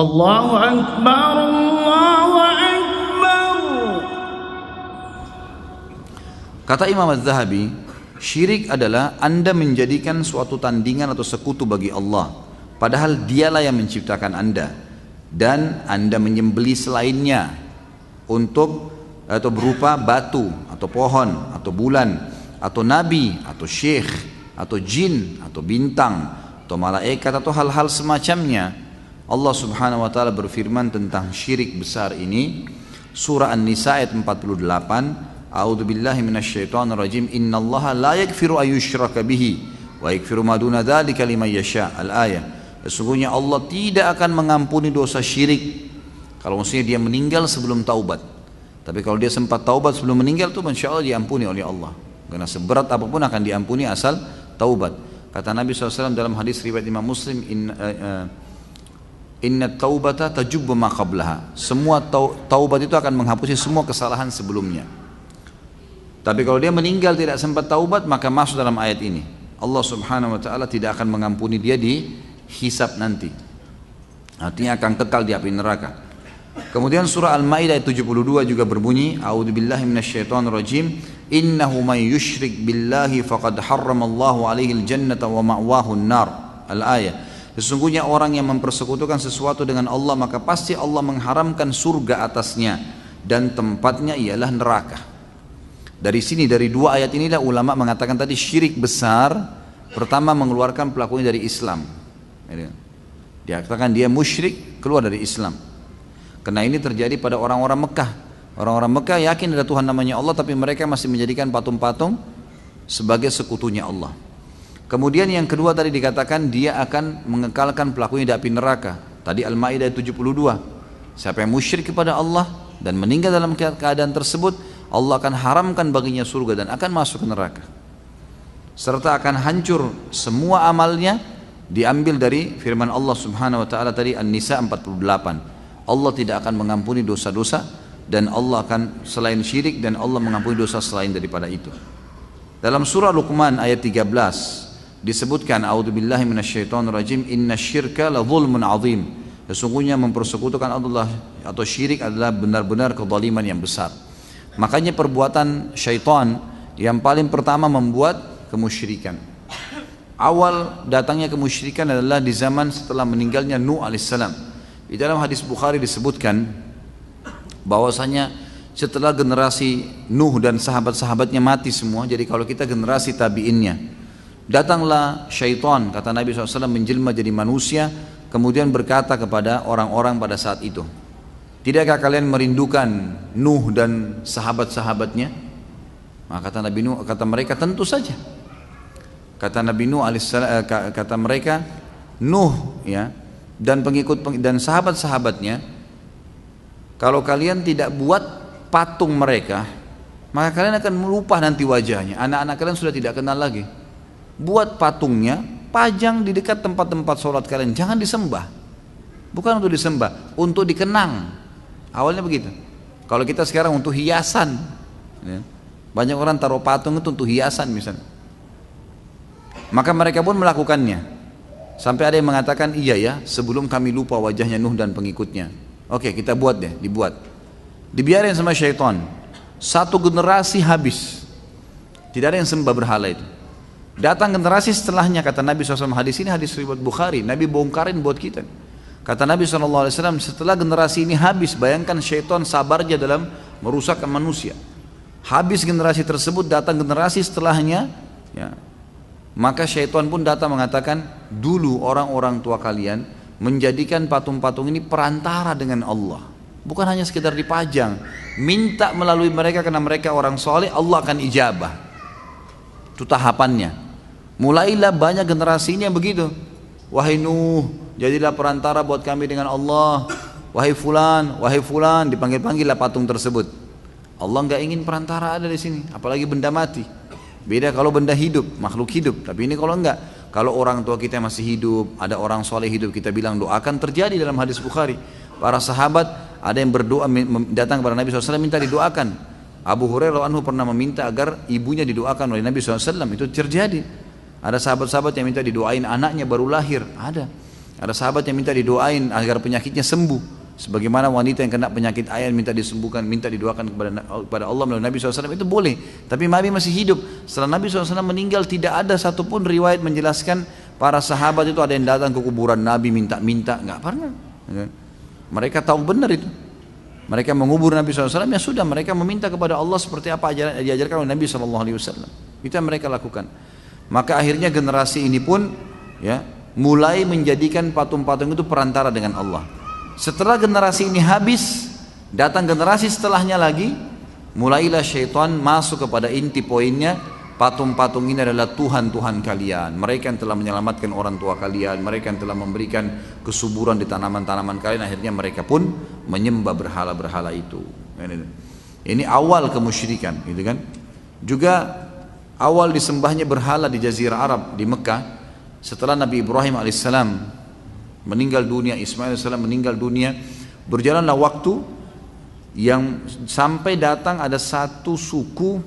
Allahu Akbar, Allahu Akbar. Kata Imam Az-Zahabi, syirik adalah Anda menjadikan suatu tandingan atau sekutu bagi Allah, padahal dialah yang menciptakan Anda, dan Anda menyembelih selainnya untuk atau berupa batu atau pohon atau bulan atau nabi atau syekh atau jin atau bintang atau malaikat atau hal-hal semacamnya. Allah Subhanahu wa taala berfirman tentang syirik besar ini, surah An-Nisa ayat 48, A'udzubillahi minasyaitonirrajim, innallaha la yaghfiru ayyushraka bihi wa yaghfiru ma duna dzalika liman yasha. Al-ayah. Sesungguhnya Allah tidak akan mengampuni dosa syirik kalau maksudnya dia meninggal sebelum taubat. Tapi kalau dia sempat taubat sebelum meninggal itu insya Allah diampuni oleh Allah, karena seberat apapun akan diampuni asal taubat. Kata Nabi SAW dalam hadis riwayat Imam Muslim, inna taubata tajubbu ma qablaha. Semua taubat itu akan menghapusi semua kesalahan sebelumnya. Tapi kalau dia meninggal tidak sempat taubat, maka masuk dalam ayat ini. Allah Subhanahu wa taala tidak akan mengampuni dia di hisab nanti. Artinya akan kekal di api neraka. Kemudian surah Al-Maidah ayat 72 juga berbunyi, A'udzubillahi minasyaitonirrajim, innahu may yusyrik billahi faqad harramallahu alaihi al-jannata wa ma'wahu an-nar. Al-ayah. Sesungguhnya orang yang mempersekutukan sesuatu dengan Allah, maka pasti Allah mengharamkan surga atasnya dan tempatnya ialah neraka. Dari sini, dari dua ayat inilah ulama mengatakan tadi syirik besar pertama mengeluarkan pelakunya dari Islam. Dia katakan dia musyrik, keluar dari Islam. Karena ini terjadi pada orang-orang Mekah. Orang-orang Mekah yakin ada Tuhan namanya Allah, tapi mereka masih menjadikan patung-patung sebagai sekutunya Allah. Kemudian yang kedua tadi dikatakan dia akan mengekalkan pelakunya di api neraka. Tadi Al-Maidah 72. Siapa yang musyrik kepada Allah dan meninggal dalam keadaan tersebut, Allah akan haramkan baginya surga dan akan masuk ke neraka. Serta akan hancur semua amalnya, diambil dari firman Allah Subhanahu wa taala tadi An-Nisa 48. Allah tidak akan mengampuni dosa-dosa dan Allah akan selain syirik, dan Allah mengampuni dosa selain daripada itu. Dalam surah Luqman ayat 13 disebutkan, A'udzubillahi minasyaitonirrajim, innasyirka la zulmun azim. Sesungguhnya mempersekutukan Allah atau syirik adalah benar-benar kezaliman yang besar. Makanya perbuatan syaitan yang paling pertama membuat kemusyrikan. Awal datangnya kemusyrikan adalah di zaman setelah meninggalnya Nuh alaihissalam. Di dalam hadis Bukhari disebutkan bahwasanya setelah generasi Nuh dan sahabat-sahabatnya mati semua, jadi kalau kita generasi tabiinnya, datanglah syaitan, kata Nabi SAW, menjelma jadi manusia, kemudian berkata kepada orang-orang pada saat itu, tidakkah kalian merindukan Nuh dan sahabat-sahabatnya? Maka kata Nabi Nuh, kata mereka, tentu saja. Kata Nabi Nuh alaihissalam, kata mereka, Nuh ya dan pengikut dan sahabat-sahabatnya, kalau kalian tidak buat patung mereka, maka kalian akan lupa nanti wajahnya. Anak-anak kalian sudah tidak kenal lagi. Buat patungnya, pajang di dekat tempat-tempat sholat kalian, jangan disembah. Bukan untuk disembah, untuk dikenang. Awalnya begitu. Kalau kita sekarang untuk hiasan, ya, banyak orang taruh patung itu untuk hiasan misalnya. Maka mereka pun melakukannya. Sampai ada yang mengatakan, iya ya, sebelum kami lupa wajahnya Nuh dan pengikutnya. Oke, kita buat deh, dibuat. Dibiarin sama syaitan. Satu generasi habis. Tidak ada yang sembah berhala itu. Datang generasi setelahnya, kata Nabi SAW, hadis ini hadis riwayat Bukhari, Nabi bongkarin buat kita. Kata Nabi SAW, setelah generasi ini habis, bayangkan syaitan sabarnya dalam merusakkan manusia. Habis generasi tersebut, datang generasi setelahnya, ya, maka syaitan pun datang mengatakan, dulu orang-orang tua kalian menjadikan patung-patung ini perantara dengan Allah. Bukan hanya sekedar dipajang, minta melalui mereka karena mereka orang soleh, Allah akan ijabah. Itu tahapannya. Mulailah banyak generasi ini yang begitu. Wahai Nuh, jadilah perantara buat kami dengan Allah. Wahai fulan, dipanggil-panggillah patung tersebut. Allah nggak ingin perantara ada di sini, apalagi benda mati. Beda kalau benda hidup, makhluk hidup. Tapi ini kalau enggak, kalau orang tua kita masih hidup, ada orang soleh hidup, kita bilang doakan, terjadi dalam hadis Bukhari. Para sahabat ada yang berdoa datang kepada Nabi SAW minta didoakan. Abu Hurairah anhu pernah meminta agar ibunya didoakan oleh Nabi SAW, itu terjadi. Ada sahabat-sahabat yang minta didoain anaknya baru lahir, ada. Ada sahabat yang minta didoain agar penyakitnya sembuh. Sebagaimana wanita yang kena penyakit ayan minta disembuhkan, minta didoakan kepada Allah melalui Nabi SAW, itu boleh. Tapi Nabi masih hidup. Setelah Nabi SAW meninggal, tidak ada satupun riwayat menjelaskan para sahabat itu ada yang datang ke kuburan Nabi minta-minta, nggak pernah. Mereka tahu benar itu. Mereka mengubur Nabi SAW, ya sudah, mereka meminta kepada Allah seperti apa diajarkan oleh Nabi SAW. Itu yang mereka lakukan. Maka akhirnya generasi ini pun ya mulai menjadikan patung-patung itu perantara dengan Allah. Setelah generasi ini habis, datang generasi setelahnya lagi, mulailah syaitan masuk kepada inti poinnya, patung-patung ini adalah Tuhan-Tuhan kalian, mereka yang telah menyelamatkan orang tua kalian, mereka yang telah memberikan kesuburan di tanaman-tanaman kalian. Akhirnya mereka pun menyembah berhala-berhala itu. Ini awal kemusyrikan, gitu kan? Juga awal disembahnya berhala di Jazirah Arab, di Mekah, setelah Nabi Ibrahim alaihissalam meninggal dunia, Ismail AS meninggal dunia, berjalanlah waktu yang sampai datang ada satu suku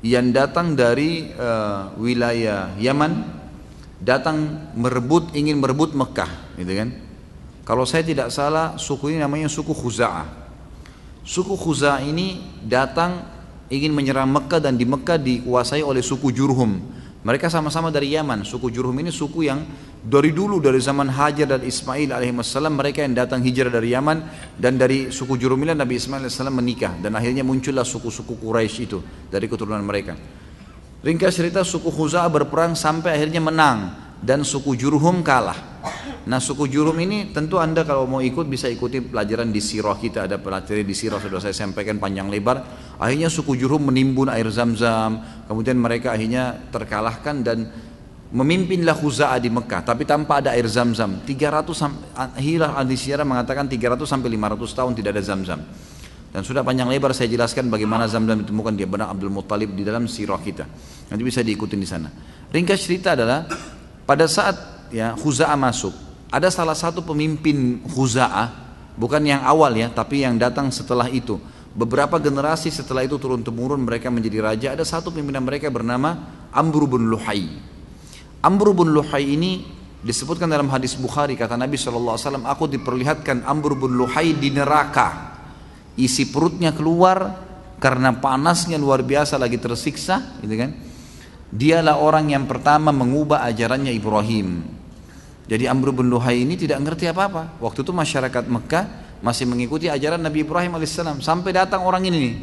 yang datang dari wilayah Yaman, datang ingin merebut Mekah, gitu kan? Kalau saya tidak salah, suku ini namanya suku Khuza'ah. Suku Khuza'ah ini datang ingin menyerang Mekah, dan di Mekah dikuasai oleh suku Jurhum. Mereka sama-sama dari Yaman. Suku Jurhum ini suku yang dari dulu, dari zaman Hajar dan Ismail alaihissalam, mereka yang datang hijrah dari Yaman, dan dari suku Jurhum ini Nabi Ismail alaihissalam menikah, dan akhirnya muncullah suku-suku Quraisy itu dari keturunan mereka. Ringkas cerita, suku Khuza'ah berperang sampai akhirnya menang, dan suku Jurhum kalah. Nah, suku Jurhum ini tentu Anda kalau mau ikut bisa ikuti pelajaran di sirah kita, ada pelajaran di sirah sudah saya sampaikan panjang lebar. Akhirnya suku Jurhum menimbun air Zam-Zam, kemudian mereka akhirnya terkalahkan dan memimpinlah Khuza'ah di Mekah, tapi tanpa ada air Zam-Zam. 300 hilah ahli sirah mengatakan 300 sampai 500 tahun tidak ada Zam-Zam. Dan sudah panjang lebar saya jelaskan bagaimana Zam-Zam ditemukan di benak Abdul Muttalib di dalam sirah kita. Nanti bisa diikutin di sana. Ringkas cerita adalah pada saat ya Khuza'ah masuk, ada salah satu pemimpin Khuza'ah, bukan yang awal ya, tapi yang datang setelah itu. Beberapa generasi setelah itu turun-temurun mereka menjadi raja. Ada satu pimpinan mereka bernama Amr bin Luhai. Amr bin Luhai ini disebutkan dalam hadis Bukhari, kata Nabi SAW, aku diperlihatkan Amr bin Luhai di neraka, isi perutnya keluar karena panasnya luar biasa, lagi tersiksa, gitu kan. Dialah orang yang pertama mengubah ajarannya Ibrahim. Jadi Amr bin Luhai ini tidak ngerti apa-apa. Waktu itu masyarakat Mekah masih mengikuti ajaran Nabi Ibrahim alaihissalam, sampai datang orang ini nih.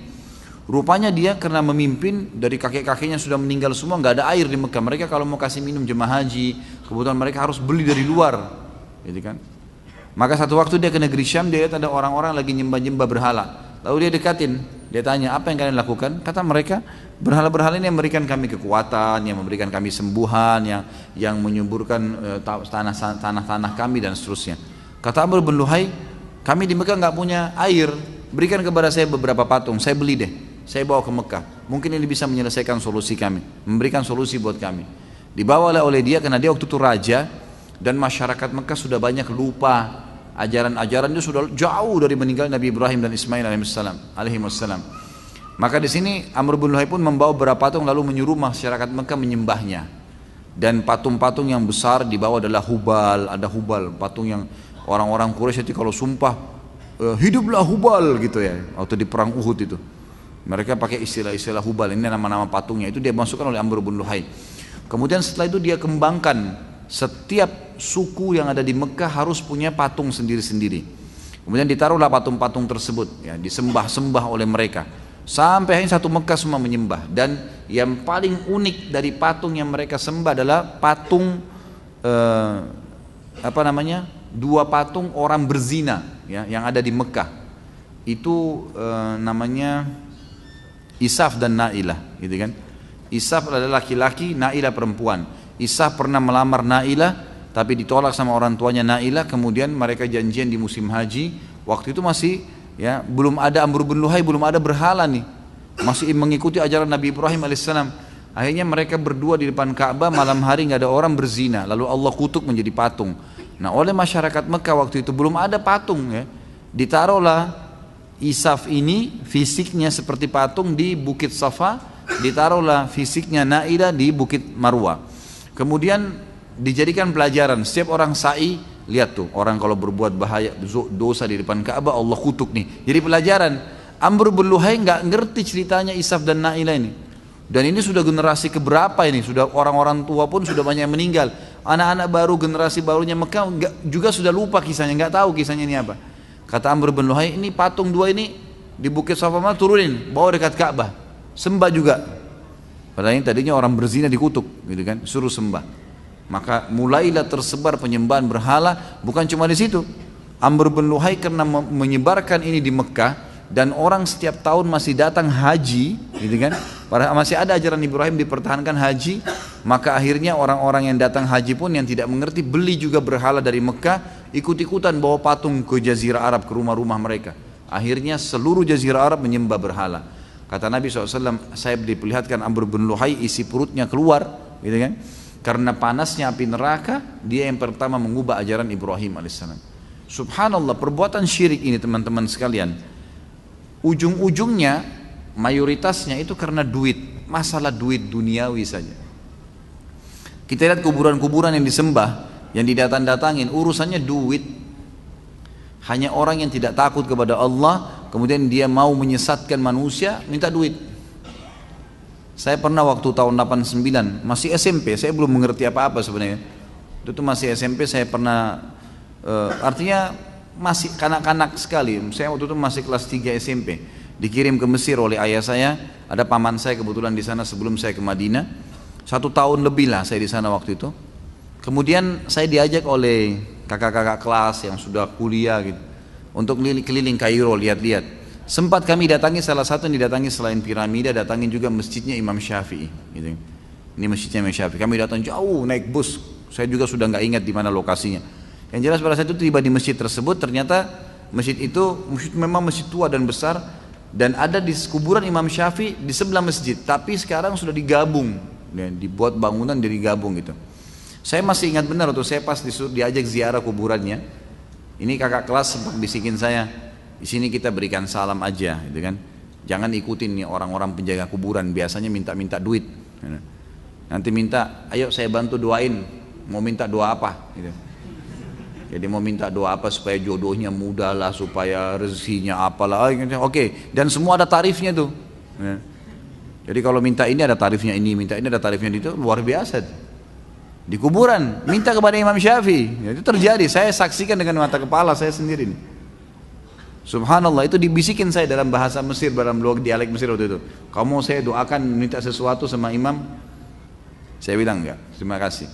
Rupanya dia karena memimpin, dari kakek-kakeknya sudah meninggal semua, nggak ada air di Mekah. Mereka kalau mau kasih minum jemaah haji, kebetulan mereka harus beli dari luar, gitu kan. Maka satu waktu dia ke negeri Syam, dia lihat ada orang-orang lagi nyembah-nyembah berhala. Lalu dia dekatin, dia tanya, apa yang kalian lakukan? Kata mereka, berhala-berhala ini yang memberikan kami kekuatan, yang memberikan kami sembuhan, yang menyuburkan tanah-tanah kami dan seterusnya. Kata Amr bin Luhai, kami di Mekah nggak punya air, berikan kepada saya beberapa patung, saya beli deh, saya bawa ke Mekah, mungkin ini bisa menyelesaikan solusi kami, memberikan solusi buat kami. Dibawalah oleh dia, karena dia waktu itu raja, dan masyarakat Mekah sudah banyak lupa ajaran-ajarannya, sudah jauh dari meninggal Nabi Ibrahim dan Ismail alaihissalam. Maka di sini Amr bin Luhai pun membawa beberapa patung, lalu menyuruh masyarakat Mekah menyembahnya. Dan patung-patung yang besar dibawa adalah Hubal, ada Hubal, patung yang orang-orang Quraisy itu kalau sumpah hiduplah Hubal gitu ya, waktu di perang Uhud itu. Mereka pakai istilah-istilah Hubal, ini nama-nama patungnya, itu dia masukkan oleh Amr bin Luhai. Kemudian setelah itu dia kembangkan, setiap suku yang ada di Mekah harus punya patung sendiri-sendiri. Kemudian ditaruhlah patung-patung tersebut, ya, disembah-sembah oleh mereka. Sampai akhirnya satu Mekah semua menyembah. Dan yang paling unik dari patung yang mereka sembah adalah patung dua patung orang berzina, ya, yang ada di Mekah. Itu namanya Isaf dan Nailah, gitu kan. Isaf adalah laki-laki, Nailah perempuan. Isaf pernah melamar Nailah, tapi ditolak sama orang tuanya Nailah. Kemudian mereka janjian di musim haji. Waktu itu masih, ya, belum ada Amr bin Luhai, belum ada berhala nih, masih mengikuti ajaran Nabi Ibrahim alaihissalam. Akhirnya mereka berdua di depan Ka'bah, malam hari nggak ada orang berzina, lalu Allah kutuk menjadi patung. Nah, oleh masyarakat Mekah waktu itu belum ada patung, ya, ditaruhlah Isaf ini fisiknya seperti patung di Bukit Safa, ditaruhlah fisiknya Nailah di Bukit Marwa. Kemudian dijadikan pelajaran. Setiap orang sa'i, lihat tuh, orang kalau berbuat bahaya, dosa di depan Ka'bah, Allah kutuk nih. Jadi pelajaran. Amr bin Luhai nggak ngerti ceritanya Isaf dan Na'ilah ini. Dan ini sudah generasi keberapa ini? Sudah orang-orang tua pun sudah banyak yang meninggal. Anak-anak baru, generasi barunya Mekah juga sudah lupa kisahnya, nggak tahu kisahnya ini apa. Kata Amr bin Luhai, ini patung dua ini di Bukit Safa Marwah turunin, bawa dekat Ka'bah, sembah juga. Padahal ini tadinya orang berzina dikutuk, gitu kan? Suruh sembah. Maka mulailah tersebar penyembahan berhala, bukan cuma di situ. Amr bin Luhai karena menyebarkan ini di Mekah, dan orang setiap tahun masih datang haji, gitu kan? Padahal masih ada ajaran Ibrahim dipertahankan haji, maka akhirnya orang-orang yang datang haji pun yang tidak mengerti beli juga berhala dari Mekah, ikut-ikutan bawa patung ke Jazirah Arab, ke rumah-rumah mereka. Akhirnya seluruh Jazirah Arab menyembah berhala. Kata Nabi SAW, saya diperlihatkan Amr bin Luhai isi perutnya keluar, gitu kan? Karena panasnya api neraka, dia yang pertama mengubah ajaran Ibrahim alaihissalam. Subhanallah, perbuatan syirik ini teman-teman sekalian, ujung-ujungnya mayoritasnya itu karena duit, masalah duit duniawi saja. Kita lihat kuburan-kuburan yang disembah, yang didatang-datangin, urusannya duit. Hanya orang yang tidak takut kepada Allah, kemudian dia mau menyesatkan manusia, minta duit. Saya pernah waktu tahun 89, masih SMP, saya belum mengerti apa-apa sebenarnya. Itu tuh masih SMP, saya pernah, artinya masih kanak-kanak sekali. Saya waktu itu masih kelas 3 SMP. Dikirim ke Mesir oleh ayah saya, ada paman saya kebetulan di sana sebelum saya ke Madinah. 1 tahun lebih lah saya di sana waktu itu. Kemudian saya diajak oleh kakak-kakak kelas yang sudah kuliah gitu, untuk keliling Kairo lihat-lihat. Sempat kami datangi salah satu yang didatangi selain piramida, datangin juga masjidnya Imam Syafi'i. Gitu. Ini masjidnya Imam Syafi'i. Kami datang jauh naik bus. Saya juga sudah nggak ingat di mana lokasinya. Yang jelas pada saat itu tiba di masjid tersebut, ternyata masjid itu memang masjid tua dan besar, dan ada di kuburan Imam Syafi'i di sebelah masjid. Tapi sekarang sudah digabung, ya, dibuat bangunan dari gabung gitu. Saya masih ingat benar waktu saya pas diajak ziarah kuburannya. Ini kakak kelas sempat bisikin saya, di sini kita berikan salam aja, gitu kan. Jangan ikutin nih orang-orang penjaga kuburan, biasanya minta-minta duit. Nanti minta, ayo saya bantu doain, mau minta doa apa? Gitu. Jadi mau minta doa apa supaya jodohnya mudah lah, supaya rezekinya apalah. Oke, dan semua ada tarifnya tuh. Jadi kalau minta ini ada tarifnya ini, minta ini ada tarifnya itu, luar biasa. Di kuburan minta kepada Imam Syafi'i, itu terjadi. Saya saksikan dengan mata kepala saya sendiri nih. Subhanallah, itu dibisikin saya dalam bahasa Mesir, dalam dialek Mesir waktu itu. Kamu saya doakan minta sesuatu sama imam? Saya bilang enggak, terima kasih.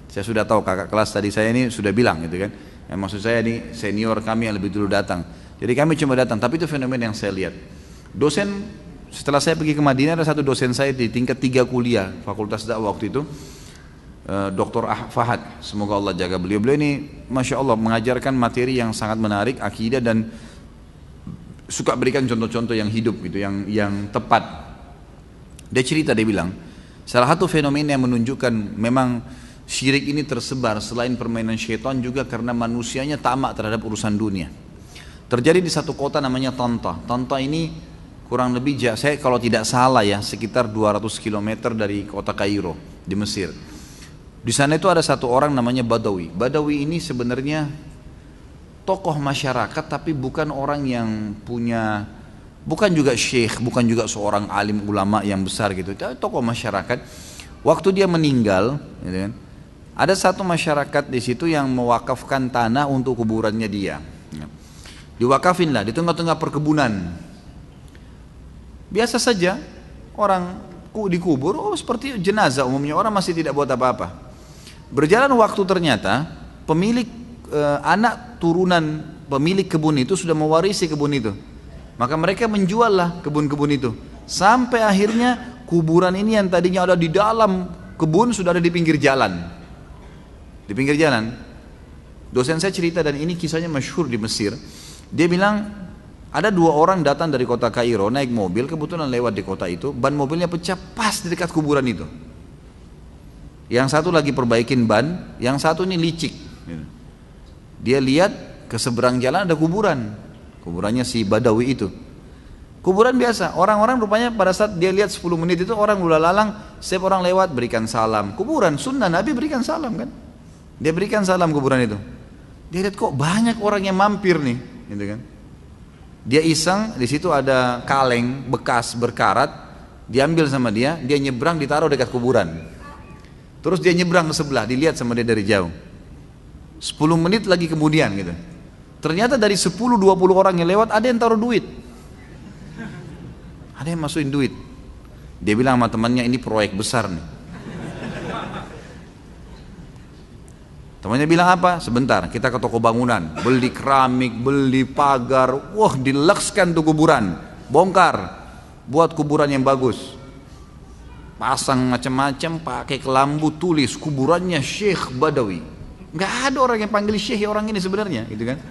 Saya sudah tahu kakak kelas tadi saya ini sudah bilang gitu kan. Yang maksud saya ini senior kami yang lebih dulu datang. Jadi kami cuma datang, tapi itu fenomena yang saya lihat. Dosen, setelah saya pergi ke Madinah, ada satu dosen saya di tingkat 3 kuliah Fakultas Dakwah waktu itu, Dr. Fahad, semoga Allah jaga beliau. Beliau ini Masya Allah mengajarkan materi yang sangat menarik, akidah, dan suka berikan contoh-contoh yang hidup gitu, yang tepat. Dia cerita, dia bilang salah satu fenomena yang menunjukkan memang syirik ini tersebar selain permainan syaitan juga karena manusianya tamak terhadap urusan dunia. Terjadi di satu kota namanya Tanta. Tanta ini kurang lebih, saya kalau tidak salah ya, sekitar 200 km dari kota Kairo di Mesir. Di sana itu ada satu orang namanya Badawi. Badawi ini sebenarnya tokoh masyarakat, tapi bukan orang yang punya, bukan juga syekh, bukan juga seorang alim ulama yang besar gitu. Tokoh masyarakat. Waktu dia meninggal, gitu kan, ada satu masyarakat di situ yang mewakafkan tanah untuk kuburannya dia. Diwakafin lah di tengah-tengah perkebunan. Biasa saja orang dikubur, seperti jenazah umumnya, orang masih tidak buat apa-apa. Berjalan waktu ternyata pemilik anak turunan pemilik kebun itu sudah mewarisi kebun itu. Maka mereka menjuallah kebun-kebun itu. Sampai akhirnya kuburan ini yang tadinya ada di dalam kebun sudah ada di pinggir jalan. Di pinggir jalan. Dosen saya cerita, dan ini kisahnya masyhur di Mesir. Dia bilang ada 2 orang datang dari kota Kairo naik mobil, kebetulan lewat di kota itu, ban mobilnya pecah pas di dekat kuburan itu. Yang satu lagi perbaikin ban, yang satu ini licik. Dia lihat ke seberang jalan ada kuburan, kuburannya si Badawi itu. Kuburan biasa, orang-orang rupanya pada saat dia lihat 10 menit itu orang ulah lalang, setiap orang lewat berikan salam. Kuburan sunnah Nabi berikan salam kan. Dia berikan salam kuburan itu. Dia lihat kok banyak orang yang mampir nih, gitu kan. Dia iseng, di situ ada kaleng bekas berkarat, diambil sama dia nyebrang ditaruh dekat kuburan. Terus dia nyebrang ke sebelah, dilihat sama dia dari jauh. 10 menit lagi kemudian gitu. Ternyata dari 10-20 orang yang lewat ada yang taruh duit. Ada yang masukin duit. Dia bilang sama temannya, ini proyek besar nih. Temannya bilang apa? Sebentar, kita ke toko bangunan, beli keramik, beli pagar, wah dilekskan tuh kuburan, bongkar, buat kuburan yang bagus. Pasang macam-macam, pakai kelambu, tulis kuburannya Syekh Badawi. Nggak ada orang yang panggil Syekh orang ini sebenarnya, gitu kan?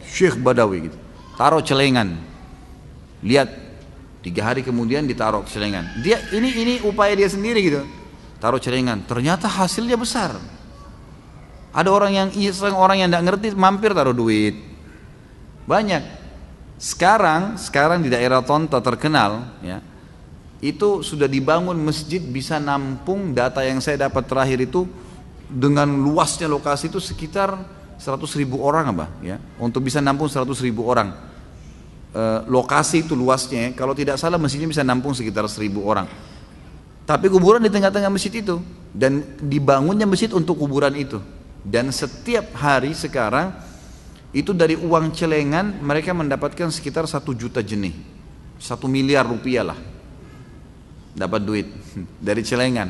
Syekh Badawi gitu. Taruh celengan. Lihat 3 hari kemudian ditaruh celengan. Dia ini upaya dia sendiri gitu. Taruh celengan, ternyata hasilnya besar. Ada orang yang iseng, orang yang tidak ngerti mampir taruh duit. Banyak. Sekarang di daerah Tonta terkenal ya, itu sudah dibangun masjid bisa nampung, data yang saya dapat terakhir itu dengan luasnya lokasi itu sekitar 100.000 orang apa ya, untuk bisa nampung 100.000 orang. Lokasi itu luasnya, kalau tidak salah masjidnya bisa nampung sekitar 1.000 orang. Tapi kuburan di tengah-tengah masjid itu, dan dibangunnya masjid untuk kuburan itu. Dan setiap hari sekarang itu dari uang celengan mereka mendapatkan sekitar 1 juta jenih, 1 miliar rupiah lah dapat duit dari celengan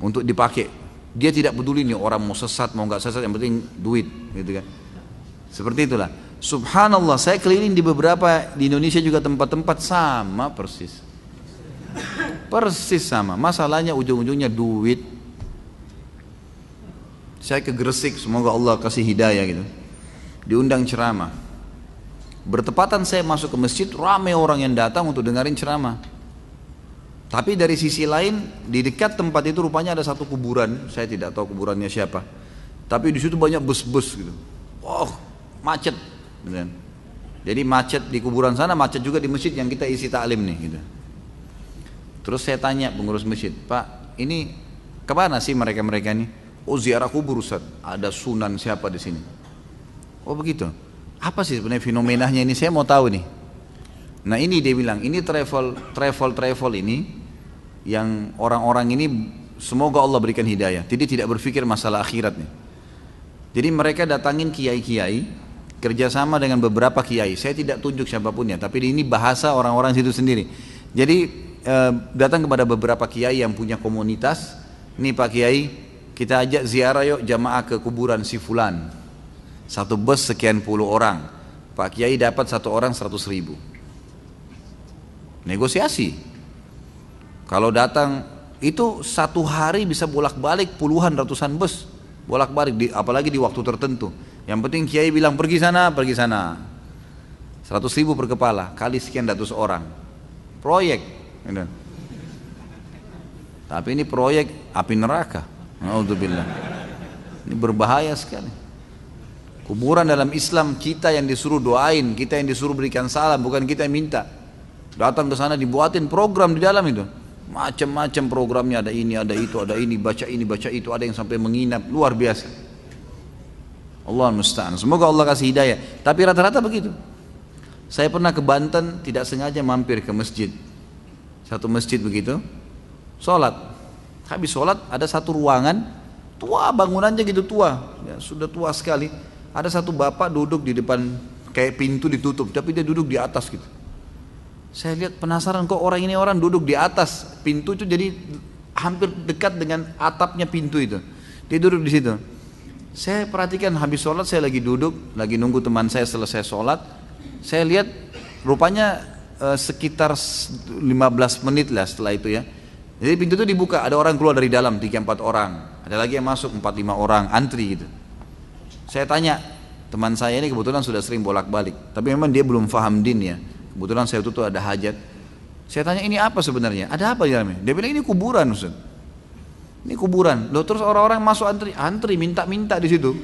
untuk dipakai. Dia tidak peduli nih orang mau sesat mau nggak sesat, yang penting duit, gitu kan. Seperti itulah. Subhanallah, saya keliling di beberapa di Indonesia juga tempat-tempat sama persis sama. Masalahnya ujung-ujungnya duit. Saya ke Gresik, semoga Allah kasih hidayah gitu. Diundang ceramah. Bertepatan saya masuk ke masjid, ramai orang yang datang untuk dengerin ceramah. Tapi dari sisi lain, di dekat tempat itu rupanya ada satu kuburan. Saya tidak tahu kuburannya siapa. Tapi di situ banyak bus-bus gitu. Oh, macet. Jadi macet di kuburan sana, macet juga di masjid yang kita isi taklim nih gitu. Terus saya tanya pengurus masjid, Pak, ini kemana sih mereka-mereka ini? Oh, ziarah kubur Ustaz, ada sunan siapa di sini. Oh begitu. Apa sih sebenarnya fenomenanya ini? Saya mau tahu nih. Nah ini dia bilang, ini travel ini yang orang-orang ini semoga Allah berikan hidayah. Jadi tidak berpikir masalah akhirat nih. Jadi mereka datangin kiai-kiai, kerjasama dengan beberapa kiai. Saya tidak tunjuk siapapunnya, tapi ini bahasa orang-orang situ sendiri. Jadi datang kepada beberapa kiai yang punya komunitas. Ini Pak Kiai, kita ajak ziarah yuk jamaah ke kuburan si fulan. Satu bus sekian puluh orang. Pak Kiai dapat satu orang 100.000. Negosiasi. Kalau datang itu satu hari bisa bolak-balik puluhan ratusan bus. Bolak-balik, apalagi di waktu tertentu. Yang penting Kiai bilang pergi sana. 100.000 per kepala, kali sekian ratus orang. Proyek. Tapi ini proyek api neraka. Alhamdulillah. Ini berbahaya sekali. Kuburan dalam Islam kita yang disuruh doain, kita yang disuruh berikan salam, bukan kita yang minta. Datang ke sana dibuatin program di dalam itu. Macam-macam programnya, ada ini, ada itu, ada ini, baca itu, ada yang sampai menginap, luar biasa. Allah musta'an. Semoga Allah kasih hidayah. Tapi rata-rata begitu. Saya pernah ke Banten, tidak sengaja mampir ke masjid. Satu masjid begitu, sholat. Habis sholat ada satu ruangan tua, bangunannya gitu tua ya, sudah tua sekali. Ada satu bapak duduk di depan, kayak pintu ditutup, tapi dia duduk di atas gitu. Saya lihat penasaran, kok orang ini orang duduk di atas pintu itu, jadi hampir dekat dengan atapnya pintu itu. Dia duduk di situ. Saya perhatikan habis sholat, saya lagi duduk, lagi nunggu teman saya selesai sholat. Saya lihat rupanya sekitar 15 menit lah setelah itu ya. Jadi pintu itu dibuka, ada orang keluar dari dalam 3-4 orang, ada lagi yang masuk 4-5 orang, antri gitu. Saya tanya, teman saya ini kebetulan sudah sering bolak-balik, tapi memang dia belum paham din ya. Kebetulan saya tuh ada hajat. Saya tanya, ini apa sebenarnya? Ada apa di dalamnya? Dia bilang ini kuburan Ustaz. Ini kuburan. Loh terus orang-orang masuk antri minta-minta di situ.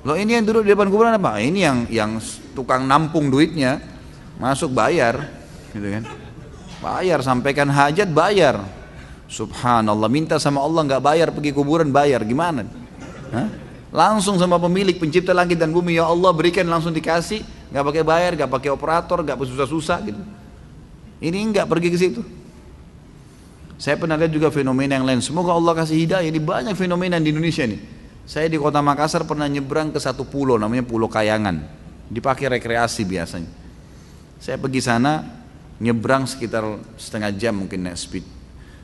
Loh ini yang duduk di depan kuburan apa? Ini yang tukang nampung duitnya masuk bayar, gitu kan? Bayar, sampaikan hajat bayar. Subhanallah, minta sama Allah nggak bayar, pergi kuburan bayar, gimana? Hah? Langsung sama pemilik pencipta langit dan bumi, ya Allah berikan, langsung dikasih, nggak pakai bayar, nggak pakai operator, nggak susah-susah gitu. Ini nggak pergi ke situ. Saya pernah lihat juga fenomena yang lain. Semoga Allah kasih hidayah. Ini banyak fenomena di Indonesia nih. Saya di kota Makassar pernah nyebrang ke satu pulau, namanya Pulau Kayangan. Dipakai rekreasi biasanya. Saya pergi sana, nyebrang sekitar setengah jam mungkin naik speed,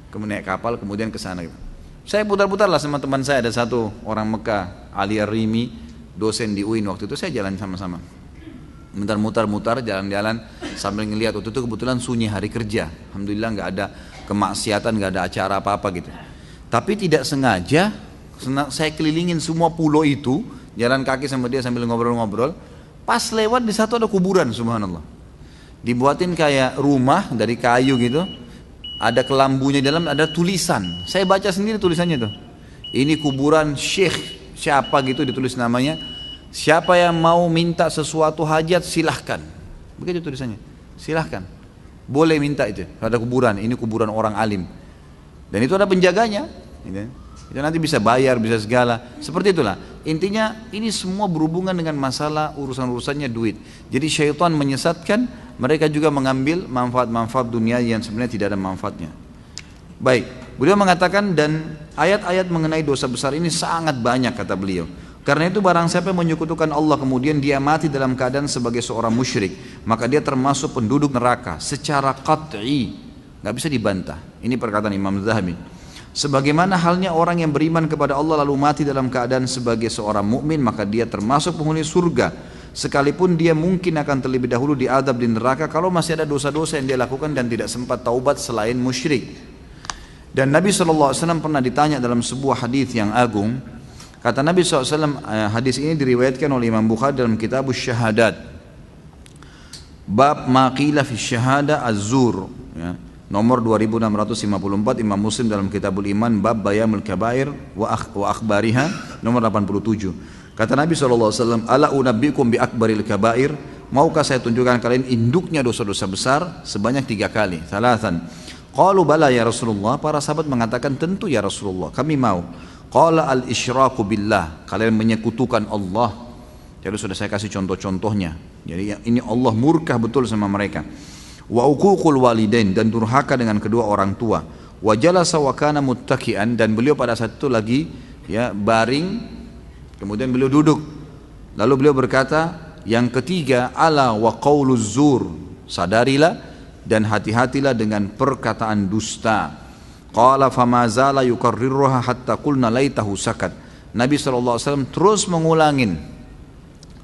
kemudian naik kapal, kemudian ke sana gitu. Saya putar-putar lah sama teman saya, ada satu orang Mekah, Ali Ar-Rimi, dosen di UIN waktu itu, saya jalan sama-sama. Mutar-mutar, jalan-jalan sambil ngelihat. Waktu itu kebetulan sunyi hari kerja, alhamdulillah nggak ada kemaksiatan, nggak ada acara apa-apa gitu. Tapi tidak sengaja saya kelilingin semua pulau itu, jalan kaki sama dia sambil ngobrol-ngobrol. Pas lewat di satu ada kuburan, subhanallah. Dibuatin kayak rumah dari kayu gitu, ada kelambunya di dalam, ada tulisan. Saya baca sendiri tulisannya tuh. Ini kuburan Syekh siapa gitu, ditulis namanya. Siapa yang mau minta sesuatu hajat silahkan. Begitu tulisannya. Silahkan. Boleh minta itu. Ada kuburan. Ini kuburan orang alim. Dan itu ada penjaganya. Itu nanti bisa bayar, bisa segala. Seperti itulah. Intinya ini semua berhubungan dengan masalah urusan-urusannya duit. Jadi syaitan menyesatkan, mereka juga mengambil manfaat-manfaat dunia yang sebenarnya tidak ada manfaatnya. Baik, beliau mengatakan, dan ayat-ayat mengenai dosa besar ini sangat banyak kata beliau. Karena itu barang siapa yang menyekutukan Allah kemudian dia mati dalam keadaan sebagai seorang musyrik, maka dia termasuk penduduk neraka secara qat'i, nggak bisa dibantah. Ini perkataan Imam Zahabi. Sebagaimana halnya orang yang beriman kepada Allah lalu mati dalam keadaan sebagai seorang mukmin, maka dia termasuk penghuni surga, sekalipun dia mungkin akan terlebih dahulu diadab di neraka kalau masih ada dosa-dosa yang dia lakukan dan tidak sempat taubat selain musyrik. Dan Nabi SAW pernah ditanya dalam sebuah hadis yang agung. Kata Nabi SAW, hadis ini diriwayatkan oleh Imam Bukhari dalam kitab Syahadat, bab maqila fi syahada az-zur, ya, nomor 2654. Imam Muslim dalam kitabul iman, bab bayamul kabair wa akhbariha, nomor 87. Kata Nabi SAW, ala unabbikum bi akbaril kabair, maukah saya tunjukkan kalian induknya dosa-dosa besar sebanyak 3 kali, thalathan. Qalu bala ya Rasulullah, para sahabat mengatakan tentu ya Rasulullah, kami mau. Qala al-isyraku billah, kalian menyekutukan Allah. Jadi sudah saya kasih contoh-contohnya. Jadi ini Allah murka betul sama mereka. Wa uququl walidain, dan durhaka dengan kedua orang tua. Wa jalasa wa kana muttaki'an, dan beliau pada saat itu lagi ya baring, kemudian beliau duduk. Lalu beliau berkata, yang ketiga, ala wa qauluz zur, sadarilah dan hati-hatilah dengan perkataan dusta. Qala fama zala yukarriruha hatta qulna laitahu sakat. Nabi SAW terus mengulangin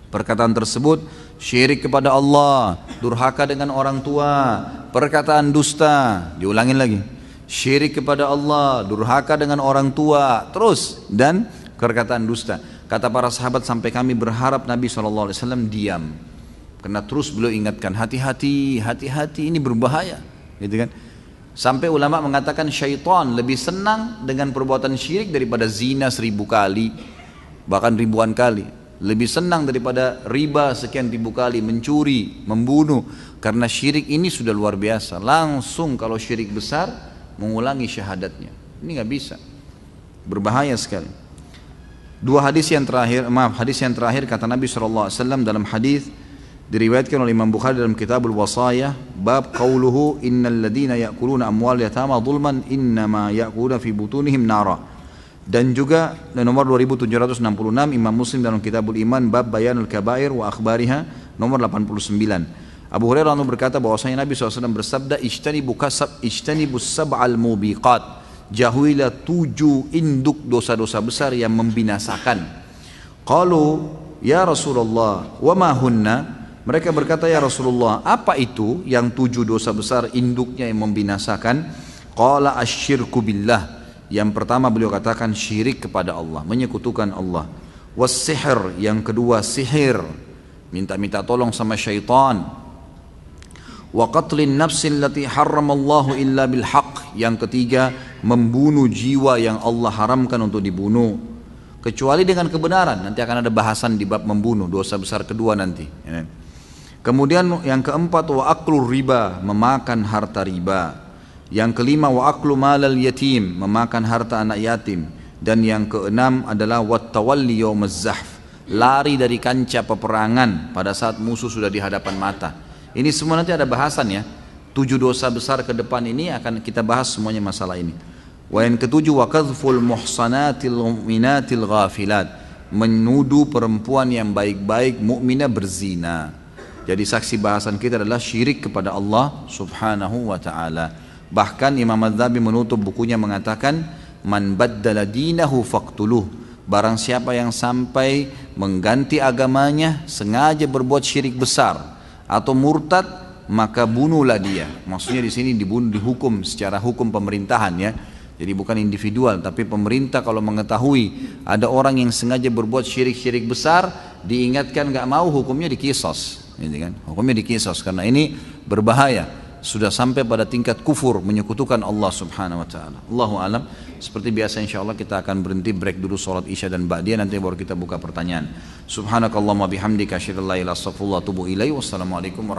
perkataan tersebut, syirik kepada Allah, durhaka dengan orang tua, perkataan dusta, diulangin lagi, syirik kepada Allah, durhaka dengan orang tua, terus, dan perkataan dusta. Kata para sahabat sampai kami berharap Nabi SAW diam, karena terus beliau ingatkan, hati-hati, hati-hati, ini berbahaya, gitu kan. Sampai ulama mengatakan syaitan lebih senang dengan perbuatan syirik daripada zina 1000 kali, bahkan ribuan kali. Lebih senang daripada riba sekian ribu kali, mencuri, membunuh. Karena syirik ini sudah luar biasa. Langsung kalau syirik besar mengulangi syahadatnya. Ini nggak bisa. Berbahaya sekali. Hadis yang terakhir kata Nabi SAW dalam hadis diriwayatkan oleh Imam Bukhari dalam Kitabul Wasayah, bab qauluhu innal ladina ya'kuluna amwal yatama dhulman innama ya'kuluna fi butunihim nara. Dan juga nomor 2766 Imam Muslim dalam Kitabul Iman, bab bayanul kabair wa akhbariha, nomor 89. Abu Hurairah berkata bahwasanya Nabi SAW bersabda, ijtanibus sab'al mubiqat, jauhilah 7 induk dosa-dosa besar yang membinasakan. Qalu ya Rasulullah wa ma hunna. Mereka berkata, ya Rasulullah, apa itu yang 7 dosa besar induknya yang membinasakan? Qala asyirku billah. Yang pertama beliau katakan syirik kepada Allah, menyekutukan Allah. Was-sihr, yang kedua sihir, minta-minta tolong sama syaitan. Wa qatlin nafsin lati harramallahu illa bil haqq, yang ketiga membunuh jiwa yang Allah haramkan untuk dibunuh kecuali dengan kebenaran. Nanti akan ada bahasan di bab membunuh, dosa besar kedua nanti. Kemudian yang keempat, wa aklur riba, memakan harta riba. Yang kelima, wa aklu malal yatim, memakan harta anak yatim. Dan yang keenam adalah wattawalli yaumaz zahf, lari dari kancah peperangan pada saat musuh sudah di hadapan mata. Ini semua nanti ada bahasan ya. 7 dosa besar ke depan ini akan kita bahas semuanya masalah ini. Wa yang ketujuh, wa qadhful muhsanatil mu'minatil ghafilat, menuduh perempuan yang baik-baik mukminah berzina. Jadi saksi bahasan kita adalah syirik kepada Allah subhanahu wa ta'ala. Bahkan Imam Adz-Dzahabi menutup bukunya mengatakan, man baddala dinahu faqtuluh, barang siapa yang sampai mengganti agamanya, sengaja berbuat syirik besar atau murtad, maka bunuhlah dia. Maksudnya di sini dibunuh, dihukum secara hukum pemerintahan ya. Jadi bukan individual, tapi pemerintah kalau mengetahui ada orang yang sengaja berbuat syirik-syirik besar, diingatkan nggak mau, hukumnya dikisos, gitu kan? Hukumnya dikisos karena ini berbahaya. Sudah sampai pada tingkat kufur, menyekutukan Allah subhanahu wa ta'ala. Allahu alam. Seperti biasa insya Allah kita akan berhenti, break dulu sholat isya dan ba'diyah, nanti baru kita buka pertanyaan. Subhanakallahumma bihamdika asyhadu an la ilaha illa anta astaghfiruka wa atubu ilaik. Wassalamualaikum warahmatullahi wabarakatuh.